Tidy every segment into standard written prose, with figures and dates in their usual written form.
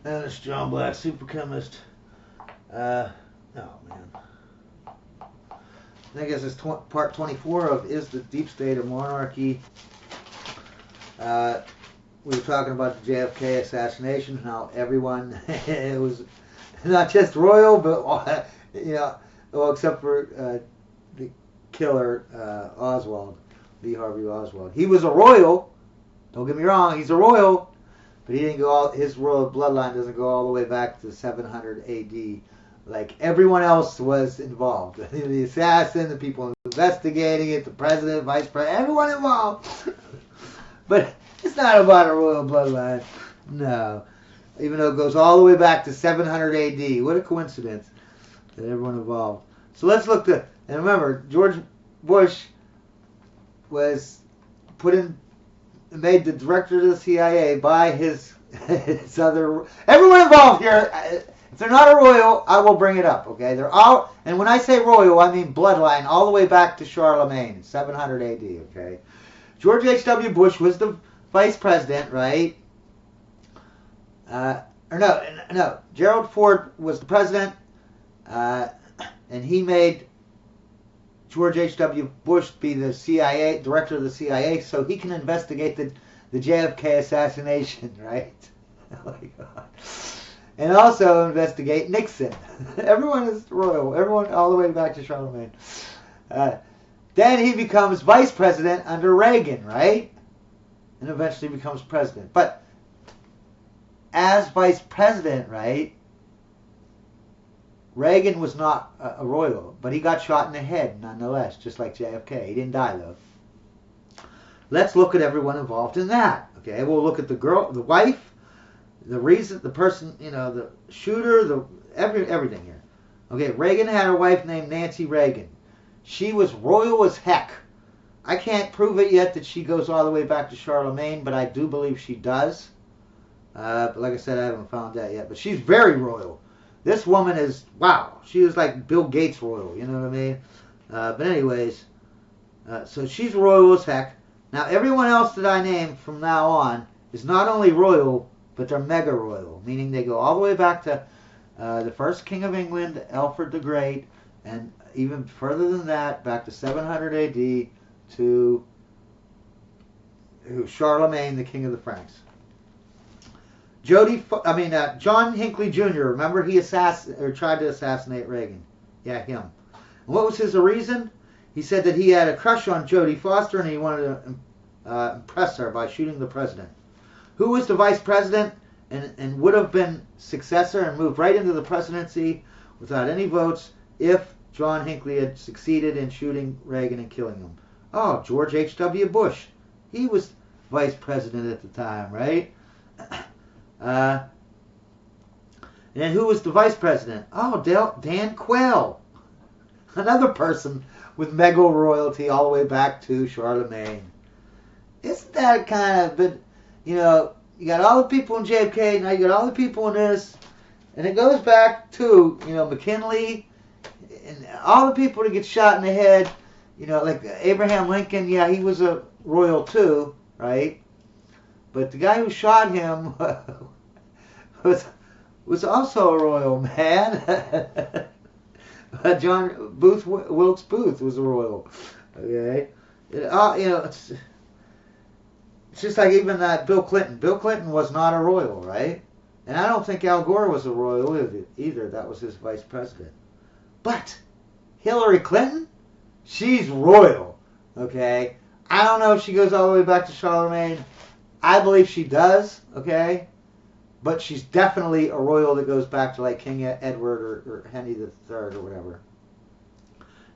And it's John Black, super chemist. Oh man. I guess it's part 24 of Is the Deep State a Monarchy? We were talking about the JFK assassination, how everyone, it was not just royal, but, well, except for the killer, Oswald, Lee Harvey Oswald. He was a royal, don't get me wrong, he's a royal, but he didn't go all, his royal bloodline doesn't go all the way back to 700 AD. Like everyone else was involved. The assassin, the people investigating it, the president, vice president, everyone involved. But it's not about a royal bloodline. No. Even though it goes all the way back to 700 AD. What a coincidence that everyone involved. So let's look to, and remember, George Bush was made the director of the CIA by his other, everyone involved here. If they're not a royal, I will bring it up, okay? They're all, and when I say royal, I mean bloodline, all the way back to Charlemagne, 700 AD, okay? George H.W. Bush was the vice president, right? No. Gerald Ford was the president, and he made George H.W. Bush be the CIA, director of the CIA, so he can investigate the JFK assassination, right? Oh my God. And also investigate Nixon. Everyone is royal. Everyone all the way back to Charlemagne. Then he becomes vice president under Reagan, right? And eventually becomes president. But as vice president, right, Reagan was not a royal, but he got shot in the head nonetheless, just like JFK. He didn't die, though. Let's look at everyone involved in that. Okay, we'll look at the girl, the wife, the reason, the person, the shooter, everything here. Okay, Reagan had a wife named Nancy Reagan. She was royal as heck. I can't prove it yet that she goes all the way back to Charlemagne, but I do believe she does. But like I said, I haven't found that yet. But she's very royal. This woman is, wow, she was like Bill Gates royal, you know what I mean? But anyways, so she's royal as heck. Now, everyone else that I name from now on is not only royal, but they're mega royal, meaning they go all the way back to the first King of England, Alfred the Great, and even further than that, back to 700 AD to Charlemagne, the King of the Franks. John Hinckley Jr., remember he tried to assassinate Reagan. Yeah, him. And what was his reason? He said that he had a crush on Jodie Foster and he wanted to impress her by shooting the president. Who was the vice president and would have been successor and moved right into the presidency without any votes if John Hinckley had succeeded in shooting Reagan and killing him? Oh, George H.W. Bush. He was vice president at the time, right? And who was the vice president? Oh, Dan Quayle. Another person with mega royalty all the way back to Charlemagne. Isn't that kind of, but you got all the people in JFK, now you got all the people in this, and it goes back to, McKinley, and all the people that get shot in the head, like Abraham Lincoln, yeah, he was a royal too, right? But the guy who shot him was also a royal, man. John Wilkes Booth was a royal. Okay, it's just like even Bill Clinton. Bill Clinton was not a royal, right? And I don't think Al Gore was a royal either. That was his vice president. But Hillary Clinton, she's royal. Okay, I don't know if she goes all the way back to Charlemagne. I believe she does, okay? But she's definitely a royal that goes back to like King Edward or Henry III or whatever.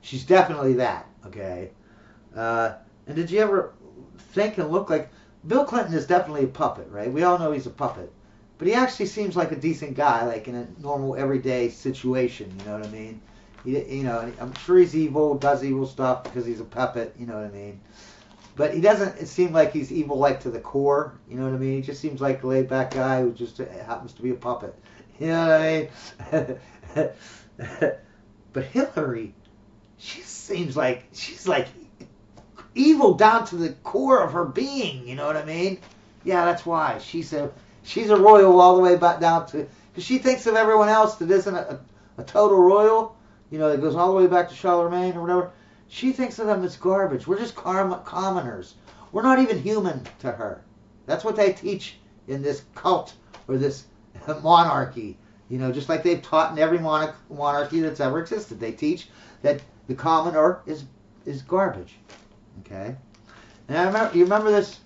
She's definitely that, okay? And did you ever think and look like... Bill Clinton is definitely a puppet, right? We all know he's a puppet. But he actually seems like a decent guy, like in a normal everyday situation, you know what I mean? I'm sure he's evil, does evil stuff because he's a puppet, you know what I mean? But he doesn't seem like he's evil like to the core, you know what I mean? He just seems like a laid back guy who just happens to be a puppet. You know what I mean? But Hillary, she seems like she's like evil down to the core of her being, you know what I mean? Yeah, that's why. She's She's a royal all the way back down to, because she thinks of everyone else that isn't a total royal, you know, that goes all the way back to Charlemagne or whatever. She thinks of them as garbage. We're just commoners. We're not even human to her. That's what they teach in this cult or this monarchy. You know, just like they've taught in every monarchy that's ever existed. They teach that the commoner is garbage. Okay? And you remember this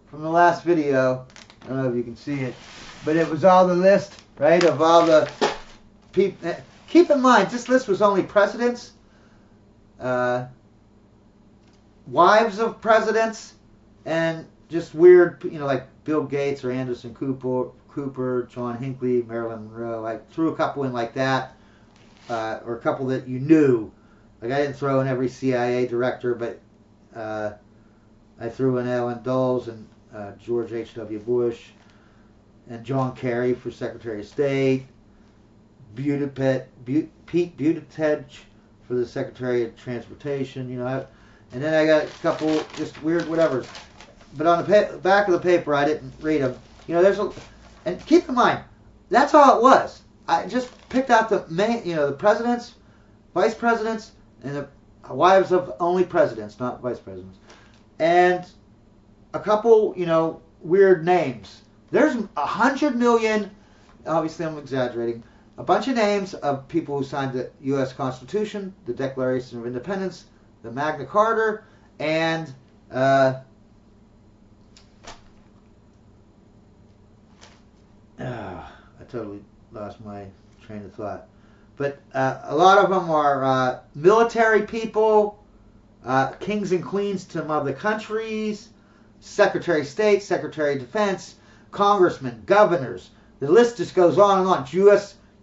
from the last video. I don't know if you can see it. But it was all the list, right, of all the people. Keep in mind, this list was only presidents, wives of presidents, and just weird, you know, like Bill Gates or Anderson Cooper, John Hinckley, Marilyn Monroe. I threw a couple in like that, or a couple that you knew. Like, I didn't throw in every CIA director, but I threw in Ellen Dulles and George H.W. Bush and John Kerry for Secretary of State, Pete Buttigieg for the Secretary of Transportation, you know. And then I got a couple just weird whatevers. But on the back of the paper, I didn't read them. You know, and keep in mind, that's all it was. I just picked out the main, you know, the presidents, vice presidents, and the wives of only presidents, not vice presidents. And a couple, you know, weird names. There's 100 million, obviously I'm exaggerating, a bunch of names of people who signed the U.S. Constitution, the Declaration of Independence, the Magna Carta, and I totally lost my train of thought. But a lot of them are military people, kings and queens to some other countries, Secretary of State, Secretary of Defense, congressmen, governors. The list just goes on and on.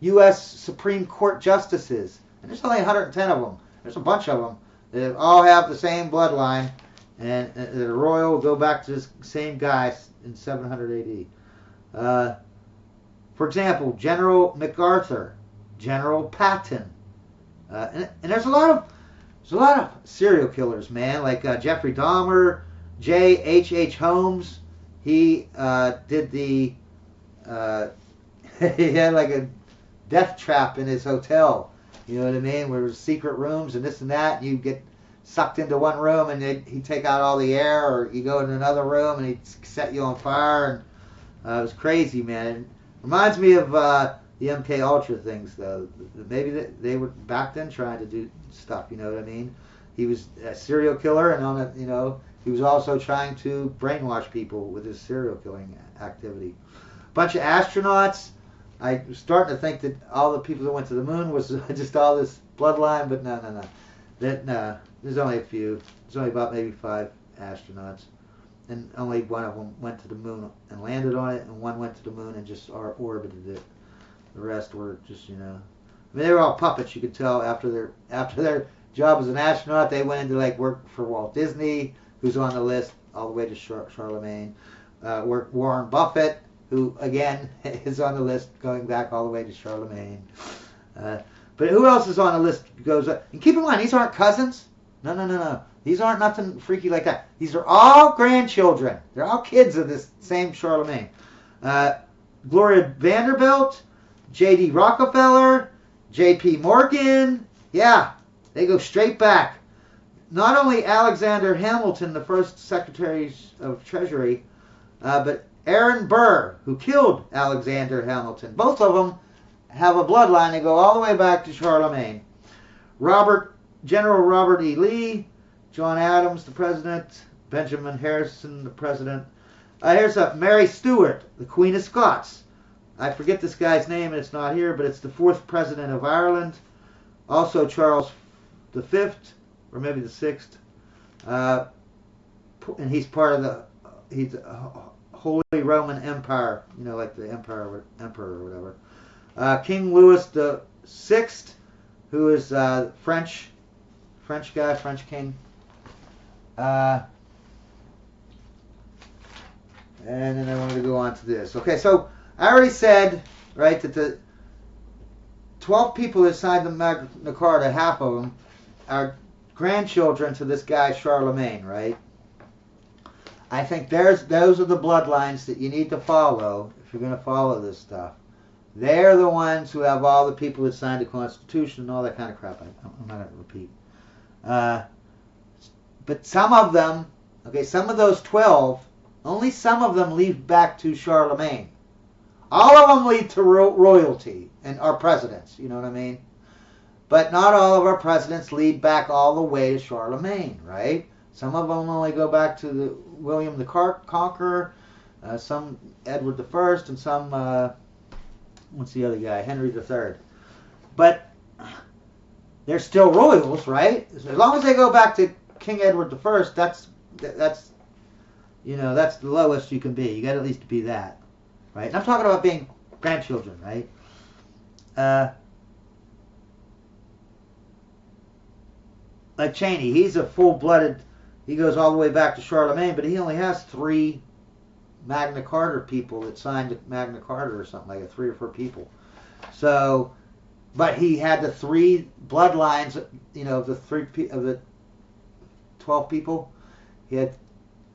U.S. Supreme Court justices. And there's only 110 of them. There's a bunch of them. They all have the same bloodline. And the royal will go back to this same guy in 700 AD. For example, General MacArthur, General Patton. And there's a lot of serial killers, man. Like Jeffrey Dahmer, H.H. Holmes. He did the he had like a death trap in his hotel. You know what I mean? Where there's secret rooms and this and that. And you get sucked into one room and he'd take out all the air, or you go in another room and he'd set you on fire. And it was crazy, man. It reminds me of the MK Ultra things, though. Maybe they were back then trying to do stuff. You know what I mean? He was a serial killer, and you know, he was also trying to brainwash people with his serial killing activity. Bunch of astronauts. I was starting to think that all the people that went to the moon was just all this bloodline, but no. There's only a few. There's only about maybe 5 astronauts. And only one of them went to the moon and landed on it, and one went to the moon and just orbited it. The rest were just, you know, I mean, they were all puppets. You could tell after their job as an astronaut, they went into like work for Walt Disney, who's on the list all the way to Charlemagne. Warren Buffett, who again is on the list going back all the way to Charlemagne. But who else is on the list? Goes up? And keep in mind, these aren't cousins. No. These aren't nothing freaky like that. These are all grandchildren. They're all kids of this same Charlemagne. Gloria Vanderbilt, J.D. Rockefeller, J.P. Morgan. Yeah, they go straight back. Not only Alexander Hamilton, the first Secretary of Treasury, but Aaron Burr, who killed Alexander Hamilton. Both of them have a bloodline. They go all the way back to Charlemagne. General Robert E. Lee, John Adams, the president, Benjamin Harrison, the president. Here's Mary Stuart, the Queen of Scots. I forget this guy's name, and it's not here, but it's the 4th president of Ireland. Also Charles V, or maybe the 6th. And he's part of he's a Holy Roman Empire, you know, like the emperor or whatever. King Louis the VI, who is French guy, French king. And then I wanted to go on to this. Okay, so I already said, right, that the 12 people that signed the Magna Carta, half of them are grandchildren to this guy Charlemagne, right? I think those are the bloodlines that you need to follow if you're going to follow this stuff. They're the ones who have all the people that signed the Constitution and all that kind of crap. I'm not going to repeat. But some of them, okay, some of those 12, only some of them lead back to Charlemagne. All of them lead to royalty and our presidents, you know what I mean? But not all of our presidents lead back all the way to Charlemagne, right? Some of them only go back to William the Conqueror, some Edward I, and some, what's the other guy? Henry III. But they're still royals, right? As long as they go back to King Edward I, that's you know, that's the lowest you can be. You got to at least be that, right? And I'm talking about being grandchildren, right? Like Cheney, he's a full-blooded. He goes all the way back to Charlemagne, but he only has 3 Magna Carta people that signed Magna Carta or something like that, 3 or 4 people. So, but he had the 3 bloodlines, you know, of the 12 people. The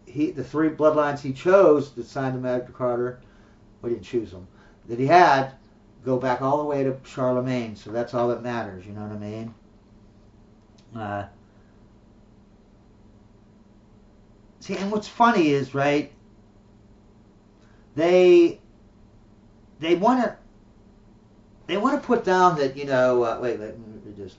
3 bloodlines he chose to sign the Magna Carta. Well, he didn't choose them. That he had go back all the way to Charlemagne. So that's all that matters. You know what I mean? See, and what's funny is, right, they want to put down that, you know, wait, let me read this.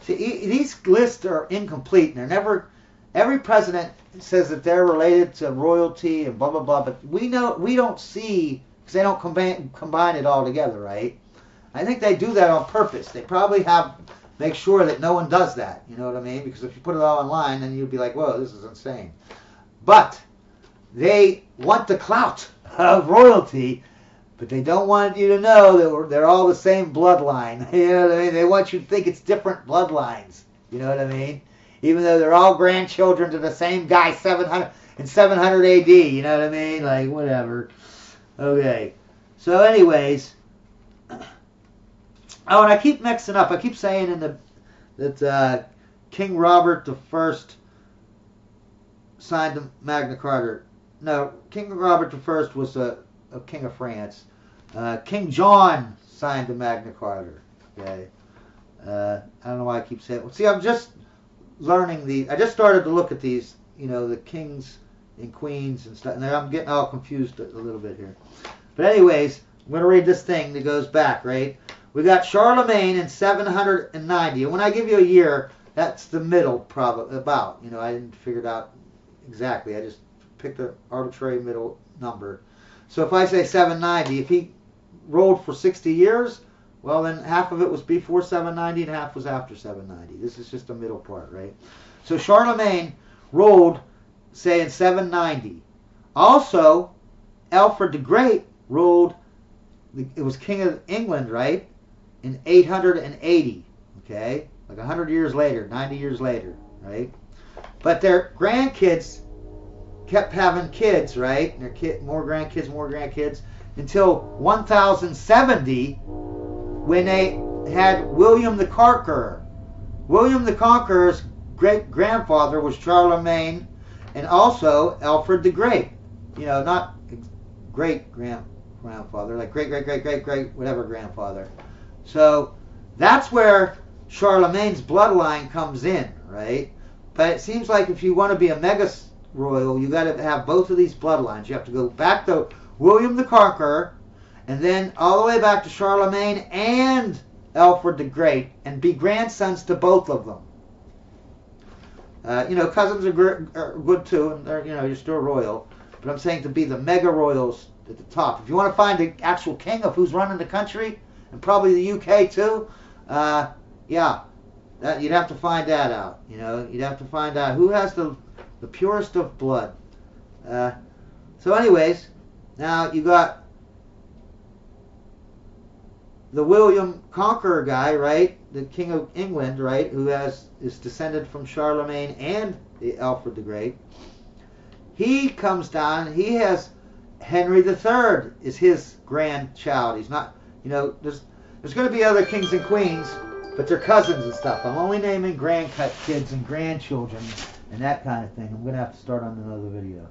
See, these lists are incomplete, and they're never, every president says that they're related to royalty and blah, blah, blah, but we don't see, because they don't combine it all together, right? I think they do that on purpose. They probably make sure that no one does that, you know what I mean? Because if you put it all online, then you'd be like, whoa, this is insane. But they want the clout of royalty, but they don't want you to know that they're all the same bloodline. You know what I mean? They want you to think it's different bloodlines. You know what I mean? Even though they're all grandchildren to the same guy 700 AD. You know what I mean? Like, whatever. Okay. So anyways, oh, and I keep mixing up. I keep saying that King Robert I signed the Magna Carta. No, King Robert I was a king of France. King John signed the Magna Carta. Okay. I don't know why I keep saying it. Well, see, I'm just learning these. I just started to look at these, you know, the kings and queens and stuff. And I'm getting all confused a little bit here. But anyways, I'm going to read this thing that goes back, right? We got Charlemagne in 790. And when I give you a year, that's the middle, probably, about. You know, I didn't figure it out exactly. I just picked an arbitrary middle number. So if I say 790, if he ruled for 60 years, well, then half of it was before 790 and half was after 790. This is just the middle part, right? So Charlemagne ruled, say, in 790. Also, Alfred the Great ruled, it was King of England, right? In 880, okay? Like 100 years later, 90 years later, right? But their grandkids kept having kids, right? And their more grandkids, until 1070, when they had William the Conqueror. William the Conqueror's great-grandfather was Charlemagne, and also Alfred the Great. You know, not great-grandfather, like great, whatever grandfather. So that's where Charlemagne's bloodline comes in, right? But it seems like if you want to be a mega royal, you got to have both of these bloodlines. You have to go back to William the Conqueror, and then all the way back to Charlemagne and Alfred the Great, and be grandsons to both of them. You know, cousins are good too, and they're, you know, you're still royal. But I'm saying to be the mega royals at the top. If you want to find the actual king of who's running the country, and probably the UK too, yeah, you'd have to find that out. You know, you'd have to find out who has the purest of blood. So anyways, now you got the William Conqueror guy, right? The King of England, right? Who is descended from Charlemagne and Alfred the Great. He comes down. He has Henry III is his grandchild. He's not, you know, there's going to be other kings and queens, but they're cousins and stuff. I'm only naming grandkids and grandchildren and that kind of thing. I'm going to have to start on another video.